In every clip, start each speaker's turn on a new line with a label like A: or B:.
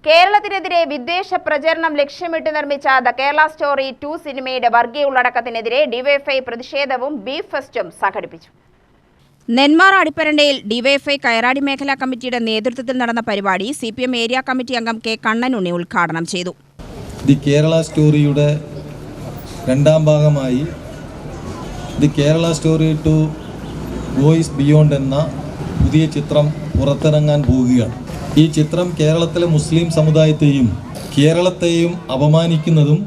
A: കേരളത്തിനെതിരെ വിദ്വേഷ പ്രചരണം ലക്ഷ്യമിട്ട് നിർമ്മിച്ച ദ കേരള സ്റ്റോറി 2 സിനിമയുടെ വർഗീയ ഉള്ളടക്കത്തിനെതിരെ ഡിവൈഎഫ്ഐ പ്രതിഷേധവും ബീഫ് ഫെസ്റ്റും സംഘടിപ്പിച്ചു. നെന്മാറ അടിപ്പരണ്ടയിൽ ഡിവൈഎഫ്ഐ കയറാടി മേഖലാ കമ്മിറ്റിയുടെ നേതൃത്വത്തിൽ നടന്ന പരിപാടി സിപിഎം ഏരിയ കമ്മിറ്റി അംഗം കെ കണ്ണനുണ്ണി ഉദ്ഘാടനം ചെയ്തു.
B: ദി കേരള സ്റ്റോറിയുടെ രണ്ടാം ഭാഗമായി the Kerala story 2 voice beyond എന്ന പുതിയ ചിത്രം പുറത്തിറങ്ങാൻ പോവുകയാണ്. ഈ ചിത്രം കേരളത്തിലെ മുസ്ലിം സമുദായത്തെയും കേരളത്തെയും അപമാനിക്കുന്നതും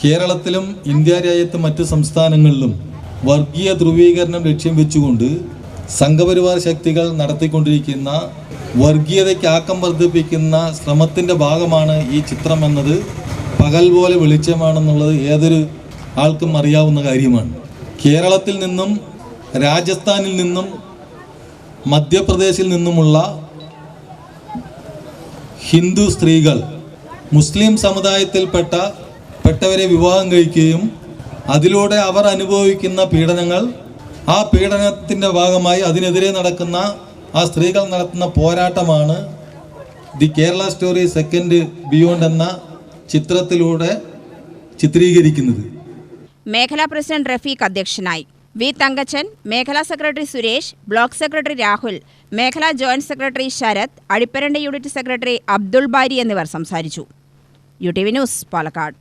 B: കേരളത്തിലും ഇന്ത്യ രാജ്യത്ത് മറ്റ് സംസ്ഥാനങ്ങളിലും വർഗീയ ധ്രുവീകരണം ലക്ഷ്യം വെച്ചുകൊണ്ട് സംഘപരിവാർ ശക്തികൾ നടത്തിക്കൊണ്ടിരിക്കുന്ന വർഗീയതയ്ക്ക് ആക്കം വർദ്ധിപ്പിക്കുന്ന ശ്രമത്തിൻ്റെ ഭാഗമാണ് ഈ ചിത്രം എന്നത് പകൽ പോലെ വെളിച്ചമാണെന്നുള്ളത് ഏതൊരു ആൾക്കും അറിയാവുന്ന കാര്യമാണ്. കേരളത്തിൽ നിന്നും രാജസ്ഥാനിൽ നിന്നും മധ്യപ്രദേശിൽ നിന്നുമുള്ള ഹിന്ദു സ്ത്രീകൾ മുസ്ലിം സമുദായത്തിൽപ്പെട്ടവരെ വിവാഹം കഴിക്കുകയും അതിലൂടെ അവർ അനുഭവിക്കുന്ന പീഡനങ്ങൾ, ആ പീഡനത്തിൻ്റെ ഭാഗമായി അതിനെതിരെ നടക്കുന്ന ആ സ്ത്രീകൾ നടത്തുന്ന പോരാട്ടമാണ് the Kerala story second beyond എന്ന ചിത്രത്തിലൂടെ ചിത്രീകരിക്കുന്നത്.
A: മേഖലാ പ്രസിഡന്റ് റഫീഖ് അധ്യക്ഷനായി. വി തങ്കച്ചൻ, മേഖലാ secretary Suresh, block secretary Rahul, മേഖലാ joint secretary Sharath, Adipparanda unit secretary Abdul Bari എന്നിവർ സംസാരിച്ചു. UTV news, Palakkad.